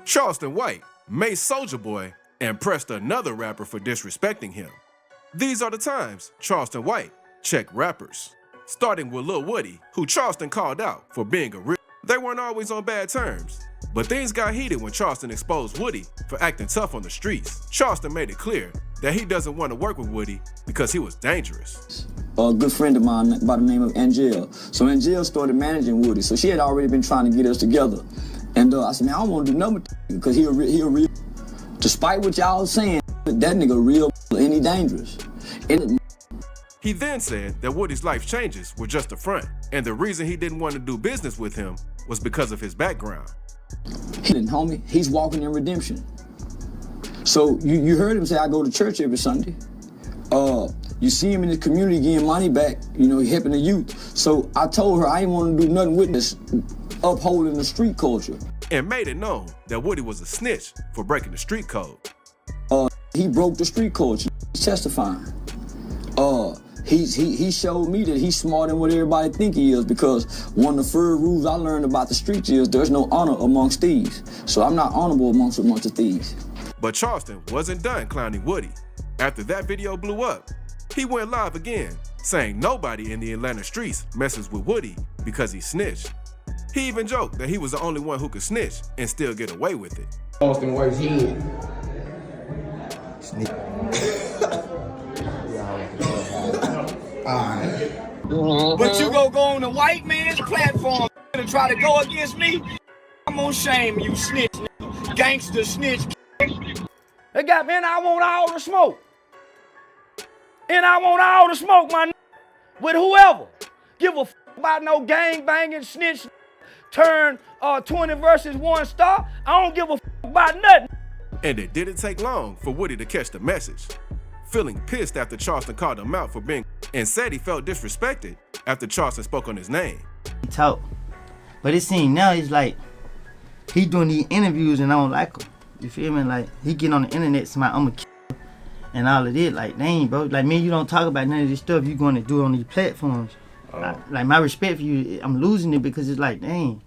Charleston White made Soulja Boy and pressed another rapper for disrespecting him. These are the times Charleston White checked rappers. Starting with Lil Woody, who Charleston called out for being a real. They weren't always on bad terms, but things got heated when Charleston exposed Woody for acting tough on the streets. Charleston made it clear that he doesn't want to work with Woody because he was dangerous. A good friend of mine by the name of Angel. So Angel started managing Woody, so she had already been trying to get us together. And I said, man, I don't want to do nothing because he a real, despite what y'all saying, that nigga real and he dangerous. He then said that Woody's life changes were just a front, and the reason he didn't want to do business with him was because of his background. He didn't, homie, he's walking in redemption. So you heard him say, I go to church every Sunday. You see him in the community getting money back, you know, helping the youth. So I told her I didn't want to do nothing with this, upholding the street culture. And made it known that Woody was a snitch for breaking the street code. He broke the street culture, he's testifying. He showed me that he's smarter than what everybody think he is, because one of the first rules I learned about the streets is there's no honor amongst thieves. So I'm not honorable amongst a bunch of thieves. But Charleston wasn't done clowning Woody. After that video blew up, he went live again, saying nobody in the Atlanta streets messes with Woody because he snitched. He even joked that he was the only one who could snitch and still get away with it. Charleston White's head. But you go on the white man's platform and try to go against me, I'm gonna shame you, snitch, gangster snitch. They got, man, I want all the smoke. And I want all the smoke, my with whoever. Give a about no gang banging snitch. Turn 20 versus 1 star. I don't give a about nothing. And it didn't take long for Woody to catch the message. Feeling pissed after Charleston called him out for being, and said he felt disrespected after Charleston spoke on his name. He talk, but it seems now he's like, he doing these interviews and I don't like him. You feel me? Like, he get on the internet, somebody, I'm a killer, and all of it. Like, dang, bro. Like, man, you don't talk about none of this stuff. You going to do it on these platforms. Like, my respect for you, I'm losing it because it's like, dang.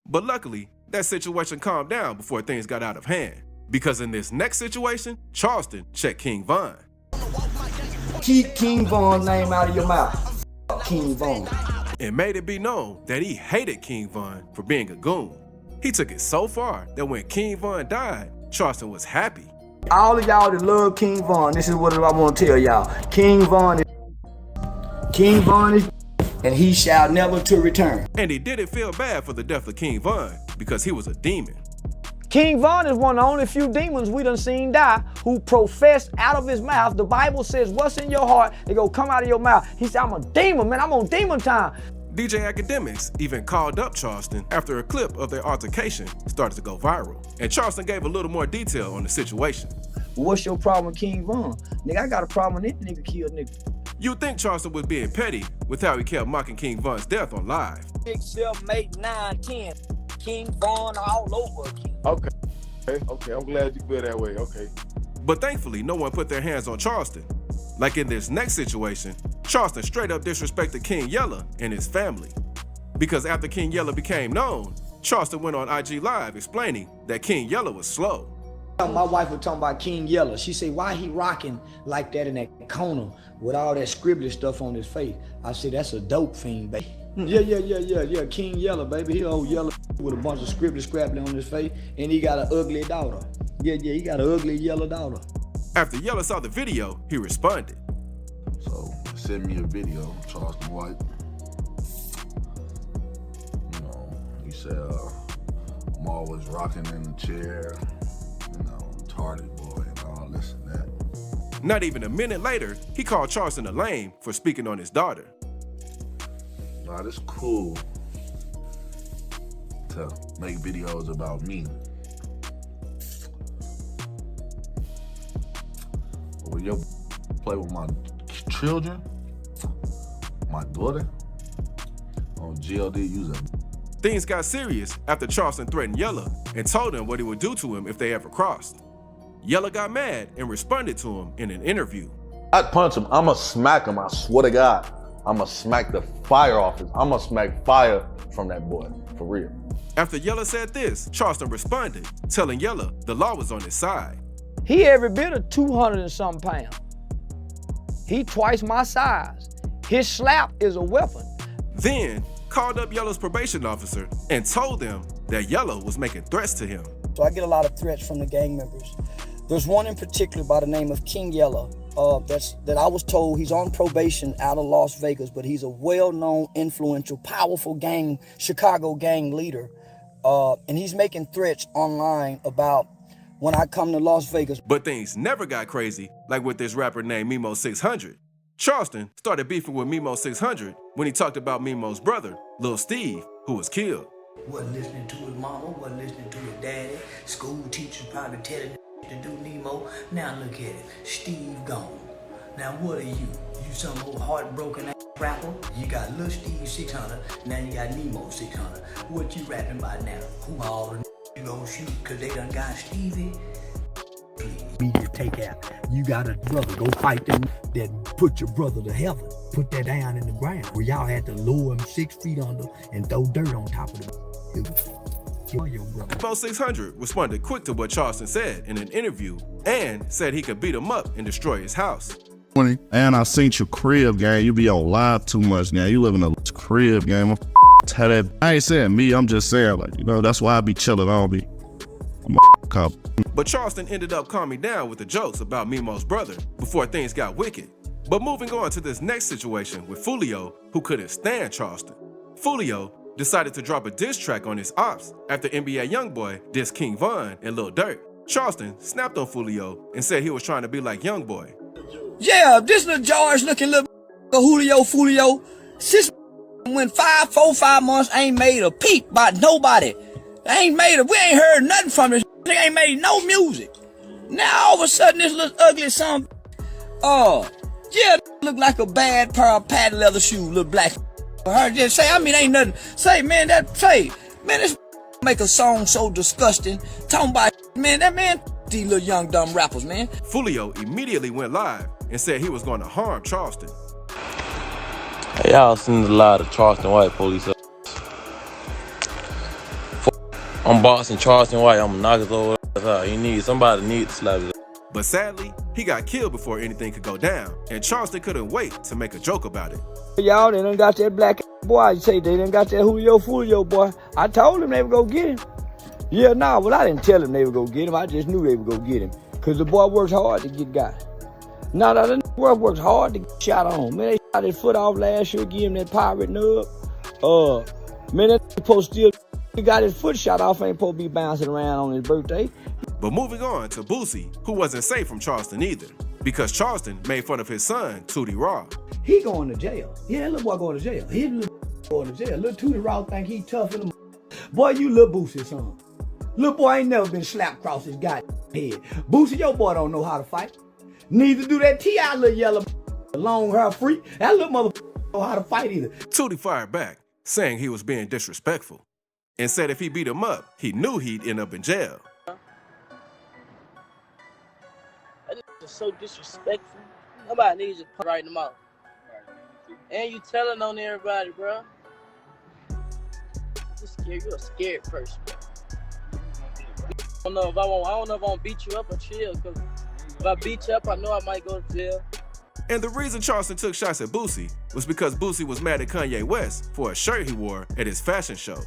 But luckily, that situation calmed down before things got out of hand. Because in this next situation, Charleston checked King Von. Keep King Von's name out of your mouth. King Von. And made it be known that he hated King Von for being a goon. He took it so far that when King Von died, Charleston was happy. All of y'all that love King Von, this is what I want to tell y'all. King Von is, and he shall never to return. And he didn't feel bad for the death of King Von because he was a demon. King Von is one of the only few demons we done seen die who professed out of his mouth. The Bible says, what's in your heart, they go come out of your mouth. He said, I'm a demon, man, I'm on demon time. DJ Academics even called up Charleston after a clip of their altercation started to go viral. And Charleston gave a little more detail on the situation. What's your problem with King Von? Nigga, I got a problem with that nigga kill nigga. You'd think Charleston was being petty with how he kept mocking King Von's death on live. 6, 7, 8, 9, 10. King Von all over again. Okay, I'm glad you feel that way, okay. But thankfully, no one put their hands on Charleston. Like in this next situation, Charleston straight up disrespected King Yella and his family. Because after King Yella became known, Charleston went on IG Live explaining that King Yella was slow. My wife was talking about King Yella. She said, why he rocking like that in that corner with all that scribbly stuff on his face? I said, that's a dope fiend, baby. Yeah, King Yella, baby. He old Yella with a bunch of scribbly scrabbly on his face, and he got an ugly daughter. Yeah, he got an ugly yellow daughter. After Yella saw the video, he responded. So, send me a video, Charleston White. You know, he said, I'm always rocking in the chair, you know, retarded boy and all this and that. Not even a minute later, he called Charleston a lame for speaking on his daughter. Nah, it's cool to make videos about me. But when you play with my children, my daughter, on GLD user. Things got serious after Charleston threatened Yella and told him what he would do to him if they ever crossed. Yella got mad and responded to him in an interview. I'd punch him, I'ma smack him, I swear to God. I'ma smack the fire off him. I'ma smack fire from that boy, for real. After Yella said this, Charleston responded, telling Yella the law was on his side. He every bit of 200 and something pounds. He twice my size. His slap is a weapon. Then called up Yella's probation officer and told them that Yella was making threats to him. So I get a lot of threats from the gang members. There's one in particular by the name of King Yella that I was told he's on probation out of Las Vegas, but he's a well-known, influential, powerful gang, Chicago gang leader. And he's making threats online about when I come to Las Vegas. But things never got crazy like with this rapper named Mimo 600. Charleston started beefing with Mimo 600 when he talked about Mimo's brother, Lil Steve, who was killed. Wasn't listening to his mama, wasn't listening to his daddy. School teachers probably telling him to do Nemo. Now look at it, Steve gone. Now what are you? You some old heartbroken ass rapper? You got Lil Steve 600, now you got Nemo 600. What you rapping about now? Who all the you gonna shoot cause they done got Stevie? Please, we just take out. You got a brother, go fight them that put your brother to heaven. Put that down in the ground where y'all had to lower him 6 feet under and throw dirt on top of him. Mimo 600 responded quick to what Charleston said in an interview and said he could beat him up and destroy his house. And I seen your crib, gang. You be on live too much now. You live in a crib, gang. I ain't saying me, I'm just saying, like, you know, that's why I be chilling. I'm a cop. But Charleston ended up calming down with the jokes about Mimo's brother before things got wicked. But moving on to this next situation with Fulio, who couldn't stand Charleston. Fulio decided to drop a diss track on his ops after NBA Youngboy dissed King Von and Lil Durk. Charleston snapped on Fulio and said he was trying to be like Youngboy. Yeah, this little George looking little Fulio. Since went 4 5 months, ain't made a peep by nobody. We ain't heard nothing from this. They ain't made no music. Now all of a sudden this little ugly son, yeah, look like a bad pair of patent leather shoes, little black. Her just say, I mean, ain't nothing. This make a song so disgusting. Talking about, these little young dumb rappers, man. Fulio immediately went live and said he was going to harm Charleston. Hey, y'all seen a lot of Charleston White police. I'm boxing Charleston White. I'm gonna knock his old ass out. Somebody needs to slap his ass. But sadly, he got killed before anything could go down, and Charleston couldn't wait to make a joke about it. Y'all, they done got that black boy. I say they done got that Fulio boy. I told them they would go get him. Yeah, well, I didn't tell them they would go get him. I just knew they would go get him. Because the boy works hard to get got. The boy works hard to get shot on. Man, they shot his foot off last year, give him that pirate nub. That supposed still got his foot shot off, ain't supposed to be bouncing around on his birthday. But moving on to Boosie, who wasn't safe from Charleston either, because Charleston made fun of his son, Tootie Raw. He going to jail. Yeah, that little boy going to jail. He little going to jail. Little Tootie Raw think he tough in the boy, you little Boosie son. Little boy ain't never been slapped across his goddamn head. Boosie, your boy don't know how to fight. Neither do that T.I. little yellow long hair freak. That little motherfucker don't know how to fight either. Tootie fired back, saying he was being disrespectful, and said if he beat him up, he knew he'd end up in jail. That nigga is so disrespectful. Nobody needs to put right in the mouth. And you telling on everybody, bro. You're a scared person. I don't know if I want to beat you up or chill, because if I beat you up, I know I might go to jail. And the reason Charleston took shots at Boosie was because Boosie was mad at Kanye West for a shirt he wore at his fashion show.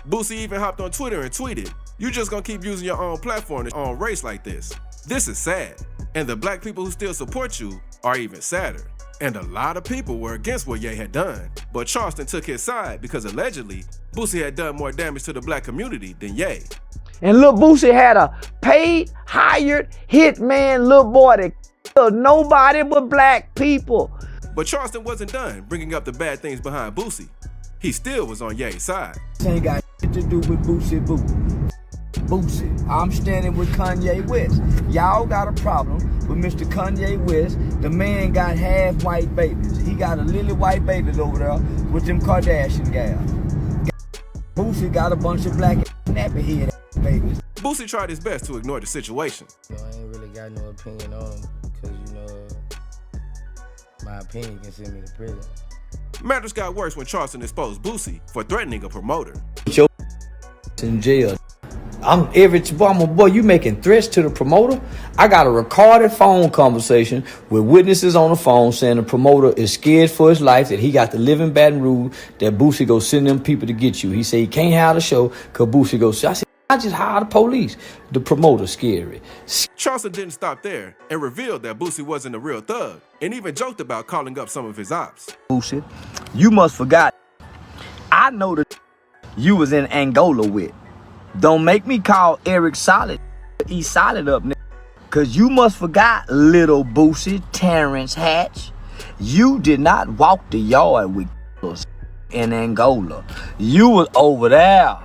Boosie even hopped on Twitter and tweeted, "You just gonna keep using your own platform to own race like this. This is sad. And the black people who still support you are even sadder." And a lot of people were against what Ye had done. But Charleston took his side because allegedly, Boosie had done more damage to the black community than Ye. And Lil Boosie had a paid, hired hitman little boy that killed nobody but black people. But Charleston wasn't done bringing up the bad things behind Boosie. He still was on Ye's side. This ain't got shit to do with Boosie Boo. Boosie, I'm standing with Kanye West. Y'all got a problem with Mr. Kanye West. The man got half white babies. He got a lily white babies over there with them Kardashian gals. Boosie got a bunch of black nappy head babies. Boosie tried his best to ignore the situation. I ain't really got no opinion on him because, my opinion can send me to prison. Matters got worse when Charleston exposed Boosie for threatening a promoter. in jail. I'm a boy, you making threats to the promoter? I got a recorded phone conversation with witnesses on the phone saying the promoter is scared for his life, that he got to live in Baton Rouge, that Boosie go send them people to get you. He said he can't have the show because Boosie goes. I said, I just hired the police. The promoter scary. Charleston didn't stop there and revealed that Boosie wasn't a real thug and even joked about calling up some of his ops. Boosie, you must forgot. I know the you was in Angola with. Don't make me call Eric Solid, East Solid up, nigga. Cause you must forgot, little Boosie, Terrence Hatch. You did not walk the yard with in Angola. You was over there.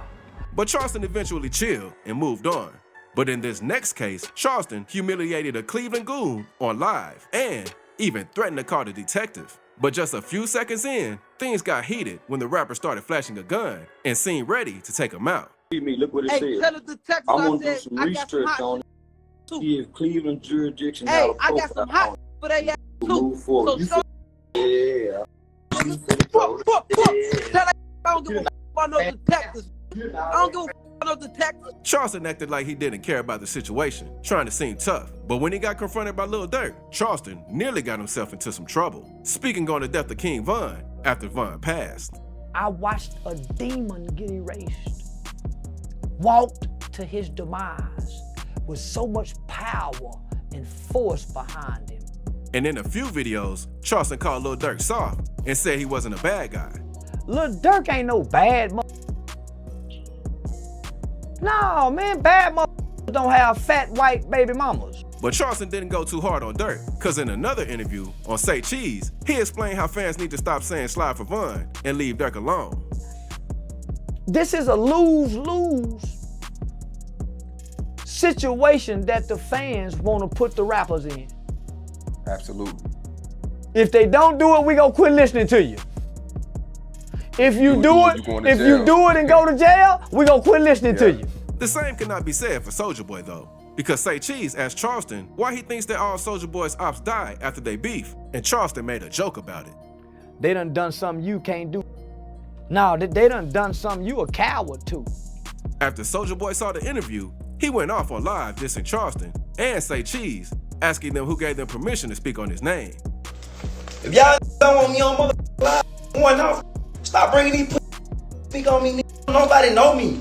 But Charleston eventually chilled and moved on. But in this next case, Charleston humiliated a Cleveland goon on live and even threatened to call the detective. But just a few seconds in, things got heated when the rapper started flashing a gun and seemed ready to take him out. Look what it says. Tell the detective I'm I gonna do said some I got some research hot on it. too. See if Cleveland jurisdiction. Hey, I got some hot for that ass too. Move forward. So Yeah. Tell that I don't give a f about no detectives. I don't give a f about no detectives. Charleston acted like he didn't care about the situation, trying to seem tough. But when he got confronted by Lil Durk, Charleston nearly got himself into some trouble, speaking on the death of King Von after Von passed. I watched a demon get erased, walked to his demise with so much power and force behind him. And in a few videos, Charleston called Lil Durk soft and said he wasn't a bad guy. Lil Durk ain't no bad No, man, bad don't have fat white baby mamas. But Charleston didn't go too hard on Durk, because in another interview on Say Cheese, he explained how fans need to stop saying slide for Von and leave Durk alone. This is a lose-lose situation that the fans want to put the rappers in. Absolutely. If they don't do it, we gonna quit listening to you. If you do it, and go to jail, we gonna quit listening to you. The same cannot be said for Soulja Boy though, because Say Cheese asked Charleston why he thinks that all Soulja Boy's ops died after they beef, and Charleston made a joke about it. They done something you can't do. No, they done something you a coward to. After Soulja Boy saw the interview, he went off on live dissing Charleston and Say Cheese, asking them who gave them permission to speak on his name. If y'all don't want me on motherfucking live, going off, stop bringing these speak on me. Nobody know me.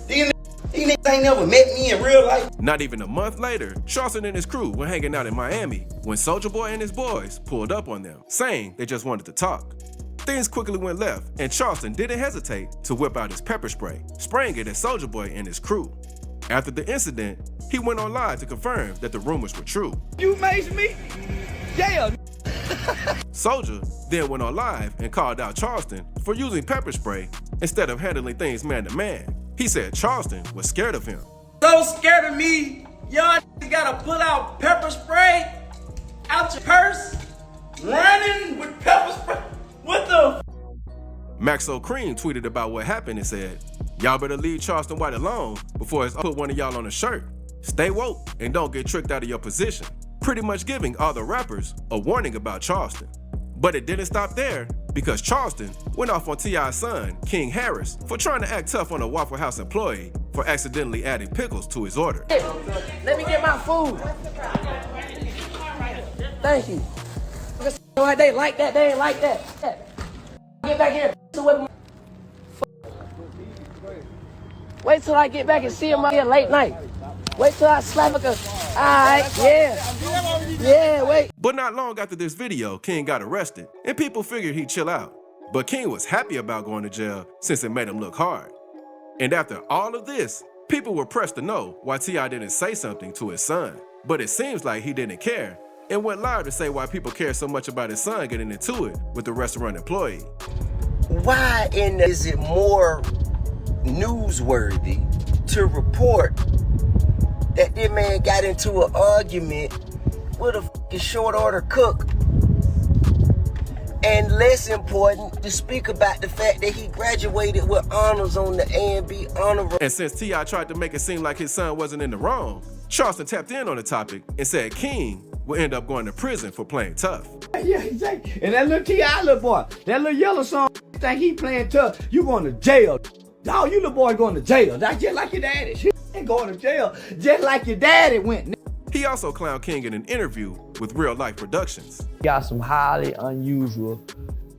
These niggas ain't never met me in real life. Not even a month later, Charleston and his crew were hanging out in Miami when Soulja Boy and his boys pulled up on them, saying they just wanted to talk. Things quickly went left, and Charleston didn't hesitate to whip out his pepper spray, spraying it at Soulja Boy and his crew. After the incident, he went on live to confirm that the rumors were true. You amazed me? Yeah. Soulja then went on live and called out Charleston for using pepper spray instead of handling things man to man. He said Charleston was scared of him. So scared of me, y'all gotta pull out pepper spray out your purse, running with pepper spray. What the? Maxo Cream tweeted about what happened and said, "Y'all better leave Charleston White alone before it's put one of y'all on a shirt. Stay woke and don't get tricked out of your position." Pretty much giving all the rappers a warning about Charleston. But it didn't stop there, because Charleston went off on T.I.'s son, King Harris, for trying to act tough on a Waffle House employee for accidentally adding pickles to his order. Let me get my food. Thank you. They like that, they ain't like that. Get back here. Wait till I get back and see him out here late night. Wait till I slap a alright, yeah, wait. But not long after this video, King got arrested, and people figured he'd chill out. But King was happy about going to jail since it made him look hard. And after all of this, people were pressed to know why T.I. didn't say something to his son. But it seems like he didn't care, and went live to say why people care so much about his son getting into it with the restaurant employee. Why is it more newsworthy to report that this man got into an argument with a fucking short order cook, and less important to speak about the fact that he graduated with honors on the A&B honor? And since T.I. tried to make it seem like his son wasn't in the wrong, Charleston tapped in on the topic and said King will end up going to prison for playing tough. Yeah, exactly. And that little T.I. little boy, that little yellow son, think he playing tough, you going to jail. Dog, you little boy going to jail. That's just like your daddy. Shit ain't going to jail just like your daddy went. He also clowned King in an interview with Real Life Productions. Got some highly unusual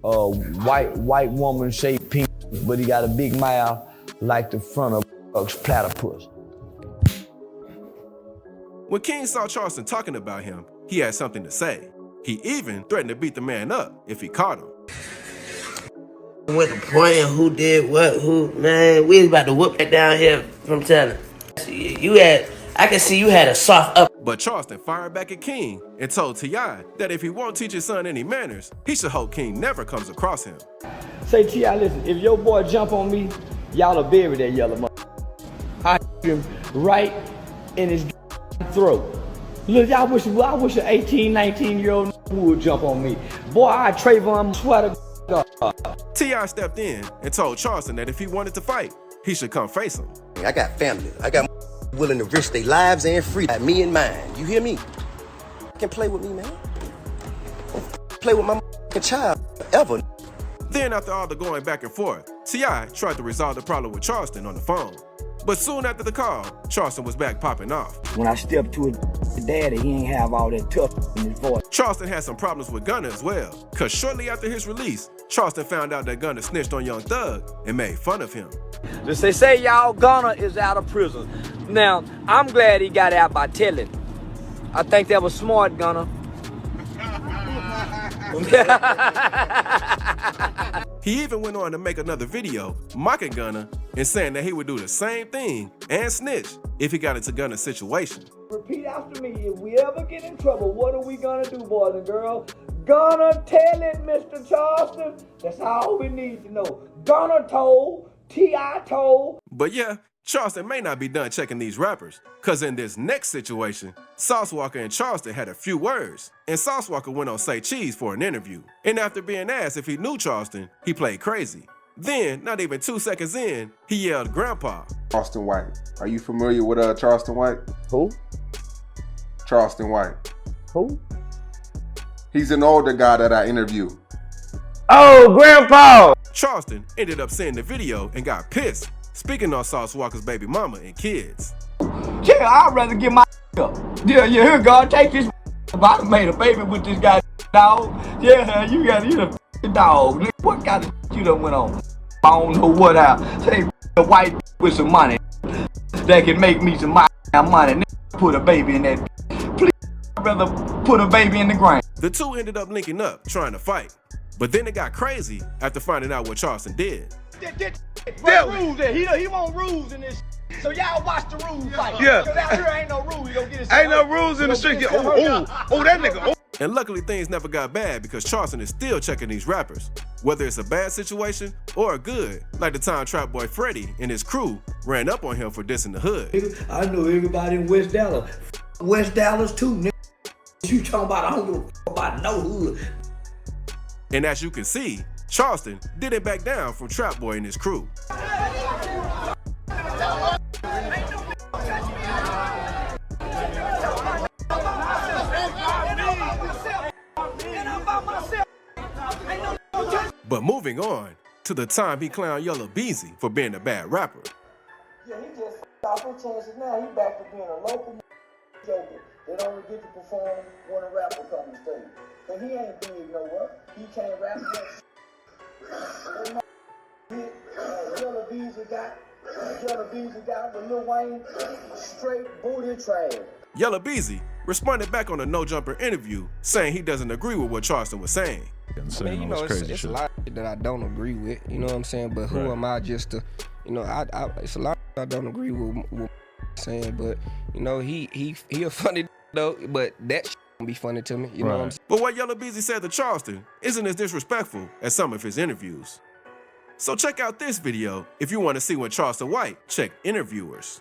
white woman shaped penis, but he got a big mouth like the front of a platypus. When King saw Charleston talking about him, he had something to say. He even threatened to beat the man up if he caught him. With the point of who did what, man, we was about to whoop that down here from telling. I can see you had a soft up. But Charleston fired back at King and told T.I. that if he won't teach his son any manners, he should hope King never comes across him. Say, T.I., listen, if your boy jump on me, y'all will bury that yellow mother. I him right in his throat. Look, I wish an 18, 19-year-old would jump on me. Boy, I Trayvon, swear to God. T.I. stepped in and told Charleston that if he wanted to fight, he should come face him. I got family. I got willing to risk their lives and freedom. Me and mine. You hear me? Can play with me, man. Play with my child ever. Then after all the going back and forth, T.I. tried to resolve the problem with Charleston on the phone. But soon after the call, Charleston was back popping off. When I stepped to his daddy, he ain't have all that tough in his voice. Charleston had some problems with Gunna as well, cause shortly after his release, Charleston found out that Gunna snitched on Young Thug and made fun of him. They say y'all Gunna is out of prison. Now, I'm glad he got out by telling. I think that was smart, Gunna. He even went on to make another video mocking Gunna and saying that he would do the same thing and snitch if he got into Gunna's situation. Repeat after me. If we ever get in trouble, what are we gonna do, boys and girls? Gonna tell it, Mr. Charleston. That's all we need to know. Gonna told, T.I. told. But yeah, Charleston may not be done checking these rappers, cause in this next situation, Sauce Walker and Charleston had a few words, and Sauce Walker went on Say Cheese for an interview. And after being asked if he knew Charleston, he played crazy. Then, not even 2 seconds in, he yelled, "Grandpa." Charleston White. Are you familiar with Charleston White? Who? Charleston White. Who? He's an older guy that I interviewed. Oh, Grandpa! Charleston ended up seeing the video and got pissed, speaking on Sauce Walker's baby mama and kids. Yeah, I'd rather get my up. Yeah, here, God, take this. I made a baby with this guy, dog. Yeah, you the dog. What kind of you done went on? I don't know what out. Say a white with some money that can make me some money. Put a baby in that. Please, I'd rather put a baby in the ground. The two ended up linking up, trying to fight. But then it got crazy after finding out what Charleston did. Rules there. He want rules in this. So y'all watch the rules fight. Yeah. Because out here ain't no rules. You gonna get it. Ain't no rules in the street. Oh, that nigga. Oh. And luckily things never got bad because Charleston is still checking these rappers. Whether it's a bad situation or a good, like the time Trap Boy Freddy and his crew ran up on him for dissing the hood. I know everybody in West Dallas. West Dallas too, nigga. You talking about I don't give a f about no hood. And as you can see, Charleston didn't back down from Trap Boy and his crew. But moving on to the time he clowned Yellow Beezy for being a bad rapper. Yeah, he just off his chances now. He back to being a local joker that only get to perform when a rapper comes to stage. But he ain't big nowhere. He can't rap yet. Yellow Beezy got with Lil Wayne, straight booty trash. Yellow Beezy responded back on a No Jumper interview saying he doesn't agree with what Charleston was saying. I mean, you know, it's a lot that I don't agree with, you know what I'm saying? But who am I just to, you know, it's a lot I don't agree with saying, but, you know, he a funny though, but that don't be funny to me, you know what I'm saying? But what Yellow Beezy said to Charleston isn't as disrespectful as some of his interviews. So check out this video if you want to see when Charleston White checked interviewers.